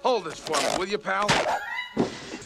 Hold this for me, will you, pal?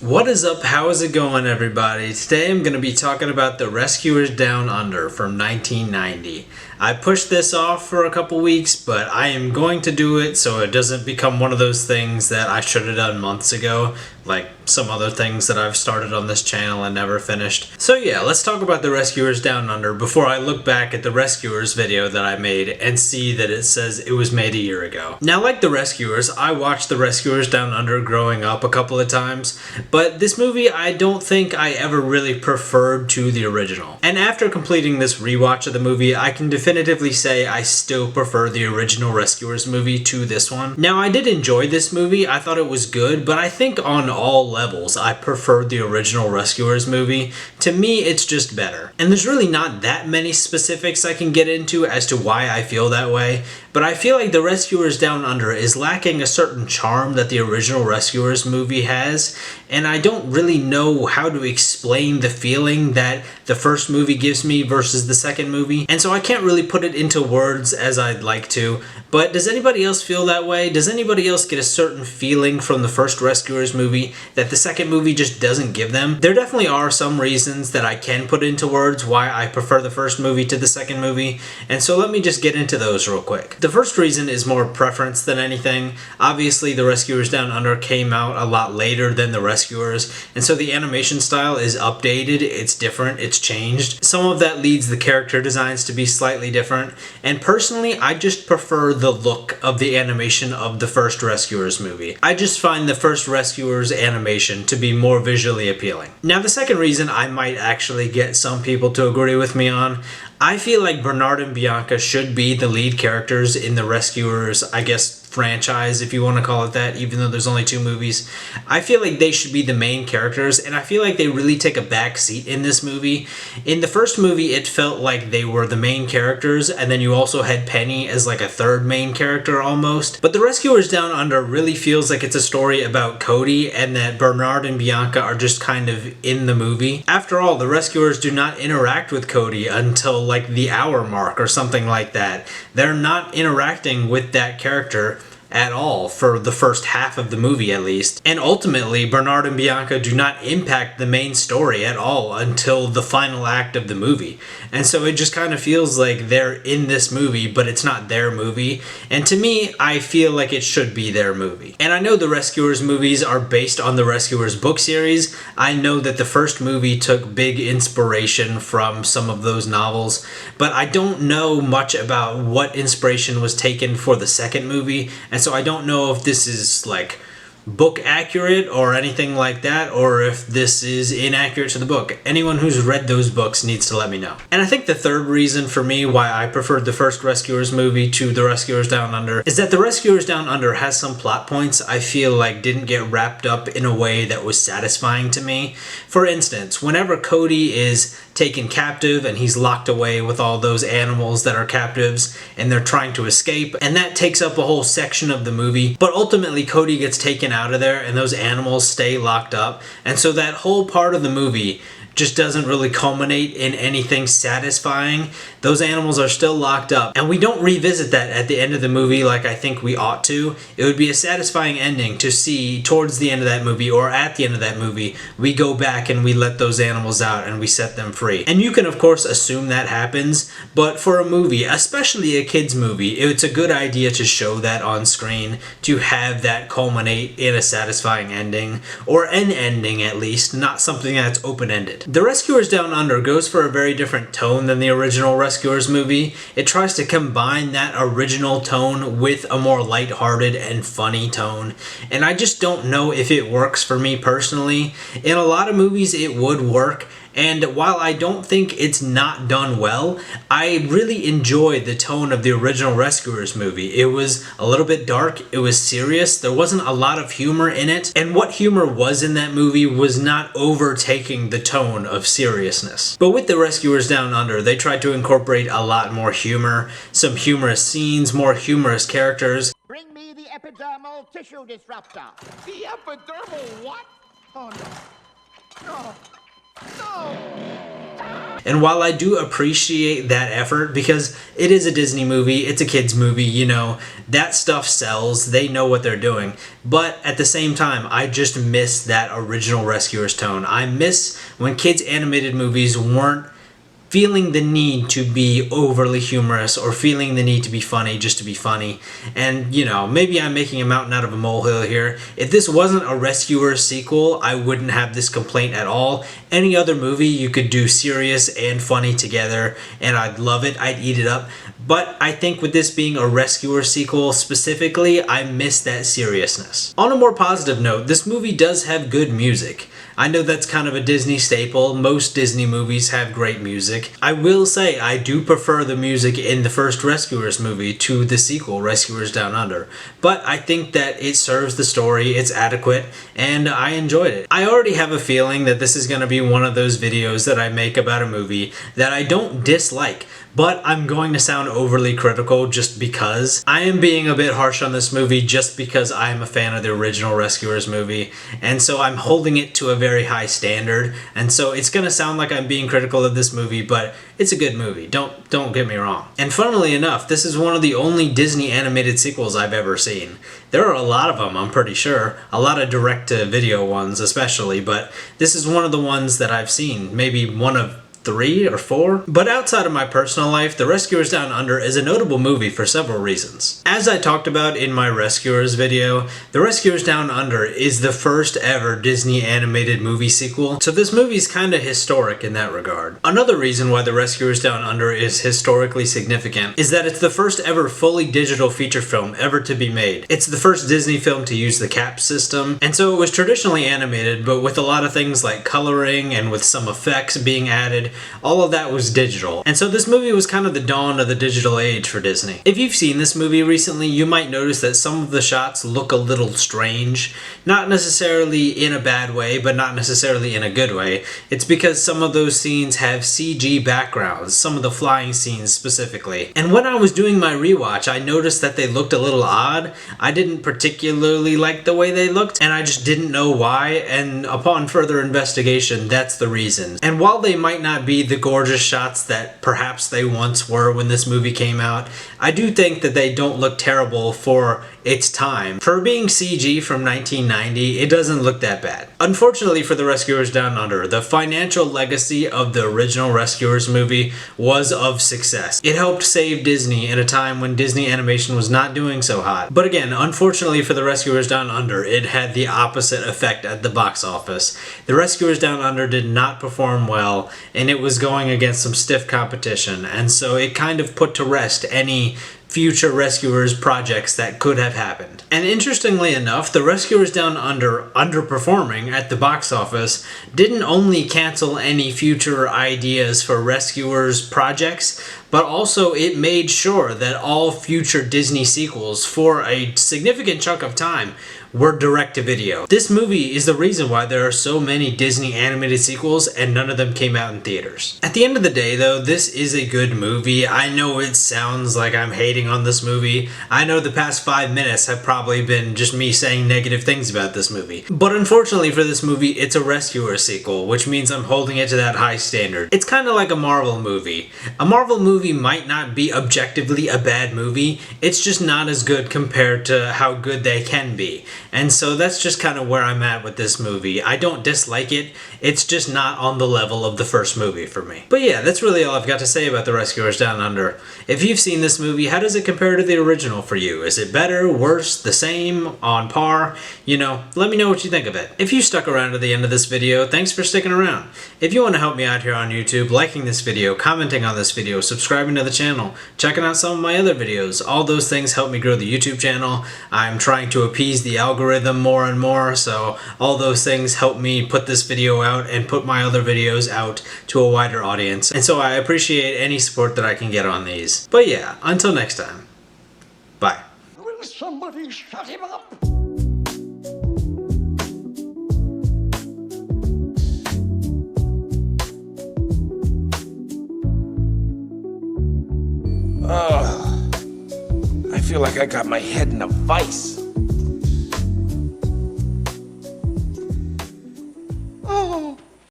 What is up? How is it going, everybody? Today I'm going to be talking about The Rescuers Down Under from 1990. I pushed this off for a couple weeks, but I am going to do it so it doesn't become one of those things that I should have done months ago, like some other things that I've started on this channel and never finished. So yeah, let's talk about The Rescuers Down Under before I look back at the Rescuers video that I made and see that it says it was made a year ago. Now, like The Rescuers, I watched The Rescuers Down Under growing up a couple of times, but this movie I don't think I ever really preferred to the original. And after completing this rewatch of the movie, I can definitively say I still prefer the original Rescuers movie to this one. Now, I did enjoy this movie, I thought it was good, but I think on all levels I preferred the original Rescuers movie. To me, it's just better. And there's really not that many specifics I can get into as to why I feel that way, but I feel like The Rescuers Down Under is lacking a certain charm that the original Rescuers movie has, and I don't really know how to explain the feeling that the first movie gives me versus the second movie, and so I can't really put it into words as I'd like to. But does anybody else feel that way? Does anybody else get a certain feeling from the first Rescuers movie that the second movie just doesn't give them? There definitely are some reasons that I can put into words why I prefer the first movie to the second movie, and so let me just get into those real quick. The first reason is more preference than anything. Obviously, The Rescuers Down Under came out a lot later than The Rescuers, and so the animation style is updated, it's different, it's changed. Some of that leads the character designs to be slightly different, and personally, I just prefer the look of the animation of the first Rescuers movie. I just find the first Rescuers animation to be more visually appealing. Now, the second reason I might actually get some people to agree with me on, I feel like Bernard and Bianca should be the lead characters in the Rescuers, I guess, franchise, if you want to call it that, even though there's only 2 movies. I feel like they should be the main characters, and I feel like they really take a back seat in this movie. In the first movie, it felt like they were the main characters, and then you also had Penny as like a third main character almost. But The Rescuers Down Under really feels like it's a story about Cody, and that Bernard and Bianca are just kind of in the movie. After all, the Rescuers do not interact with Cody until like the hour mark or something like that. They're not interacting with that character at all for the first half of the movie, at least. And ultimately, Bernard and Bianca do not impact the main story at all until the final act of the movie. And so it just kind of feels like they're in this movie, but it's not their movie. And to me, I feel like it should be their movie. And I know the Rescuers movies are based on the Rescuers book series. I know that the first movie took big inspiration from some of those novels, but I don't know much about what inspiration was taken for the second movie. And so I don't know if this is like book accurate or anything like that, or if this is inaccurate to the book. Anyone who's read those books needs to let me know. And I think the third reason for me why I preferred the first Rescuers movie to The Rescuers Down Under is that The Rescuers Down Under has some plot points I feel like didn't get wrapped up in a way that was satisfying to me. For instance, whenever Cody is taken captive and he's locked away with all those animals that are captives and they're trying to escape, and that takes up a whole section of the movie, but ultimately Cody gets taken out of there and those animals stay locked up, and so that whole part of the movie just doesn't really culminate in anything satisfying. Those animals are still locked up, and we don't revisit that at the end of the movie like I think we ought to. It would be a satisfying ending to see towards the end of that movie, or at the end of that movie, we go back and we let those animals out and we set them free. And you can of course assume that happens, but for a movie, especially a kid's movie, it's a good idea to show that on screen, to have that culminate in a satisfying ending, or an ending at least, not something that's open-ended. The Rescuers Down Under goes for a very different tone than the original Rescuers movie. It tries to combine that original tone with a more lighthearted and funny tone, and I just don't know if it works for me personally. In a lot of movies it would work, and while I don't think it's not done well, I really enjoy the tone of the original Rescuers movie. It was a little bit dark, it was serious, there wasn't a lot of humor in it, and what humor was in that movie was not overtaking the tone of seriousness. But with the Rescuers Down Under, they tried to incorporate a lot more humor, some humorous scenes, more humorous characters. Bring me the epidermal tissue disruptor. The epidermal what? Oh no. No. No! And while I do appreciate that effort, because it is a Disney movie, it's a kid's movie, you know, that stuff sells, they know what they're doing. But at the same time, I just miss that original Rescuers tone. I miss when kids' animated movies weren't feeling the need to be overly humorous or feeling the need to be funny just to be funny. And, you know, maybe I'm making a mountain out of a molehill here. If this wasn't a Rescuers sequel, I wouldn't have this complaint at all. Any other movie, you could do serious and funny together, and I'd love it. I'd eat it up. But I think with this being a Rescuers sequel specifically, I miss that seriousness. On a more positive note, this movie does have good music. I know that's kind of a Disney staple. Most Disney movies have great music. I will say I do prefer the music in the first Rescuers movie to the sequel, Rescuers Down Under. But I think that it serves the story, it's adequate, and I enjoyed it. I already have a feeling that this is going to be one of those videos that I make about a movie that I don't dislike, but I'm going to sound overly critical just because. I am being a bit harsh on this movie just because I am a fan of the original Rescuers movie, and so I'm holding it to a very high standard, and so it's going to sound like I'm being critical of this movie, but it's a good movie, don't get me wrong. And funnily enough, this is one of the only Disney animated sequels I've ever seen. There are a lot of them, I'm pretty sure, a lot of direct-to-video ones especially, but this is one of the ones that I've seen, maybe one of 3 or 4. But outside of my personal life, The Rescuers Down Under is a notable movie for several reasons. As I talked about in my Rescuers video, The Rescuers Down Under is the first ever Disney animated movie sequel, so this movie's kinda historic in that regard. Another reason why The Rescuers Down Under is historically significant is that it's the first ever fully digital feature film ever to be made. It's the first Disney film to use the CAP system, and so it was traditionally animated, but with a lot of things like coloring and with some effects being added, all of that was digital. And so this movie was kind of the dawn of the digital age for Disney. If you've seen this movie recently, you might notice that some of the shots look a little strange. Not necessarily in a bad way, but not necessarily in a good way. It's because some of those scenes have CG backgrounds, some of the flying scenes specifically. And when I was doing my rewatch, I noticed that they looked a little odd. I didn't particularly like the way they looked, and I just didn't know why, and upon further investigation, that's the reason. And while they might not be the gorgeous shots that perhaps they once were when this movie came out, I do think that they don't look terrible for its time. For being CG from 1990, it doesn't look that bad. Unfortunately for The Rescuers Down Under, the financial legacy of the original Rescuers movie was of success. It helped save Disney in a time when Disney animation was not doing so hot. But again, unfortunately for The Rescuers Down Under, it had the opposite effect at the box office. The Rescuers Down Under did not perform well, and it was going against some stiff competition, and so it kind of put to rest any future Rescuers projects that could have happened. And interestingly enough, The Rescuers Down Under underperforming at the box office didn't only cancel any future ideas for Rescuers projects, but also it made sure that all future Disney sequels for a significant chunk of time were direct-to-video. This movie is the reason why there are so many Disney animated sequels and none of them came out in theaters. At the end of the day though, this is a good movie. I know it sounds like I'm hating on this movie. I know the past 5 minutes have probably been just me saying negative things about this movie. But unfortunately for this movie, it's a Rescuers sequel, which means I'm holding it to that high standard. It's kind of like a Marvel movie. A Marvel movie might not be objectively a bad movie, it's just not as good compared to how good they can be. And so that's just kind of where I'm at with this movie. I don't dislike it, it's just not on the level of the first movie for me. But yeah, that's really all I've got to say about The Rescuers Down Under. If you've seen this movie, how does it compare to the original for you? Is it better, worse, the same, on par? You know, let me know what you think of it. If you stuck around to the end of this video, thanks for sticking around. If you want to help me out here on YouTube, liking this video, commenting on this video, subscribing to the channel, checking out some of my other videos, all those things help me grow the YouTube channel. I'm trying to appease the algorithm more and more, so all those things help me put this video out and put my other videos out to a wider audience. And so I appreciate any support that I can get on these. But yeah, until next time, bye. Will somebody shut him up? I feel like I got my head in a vice.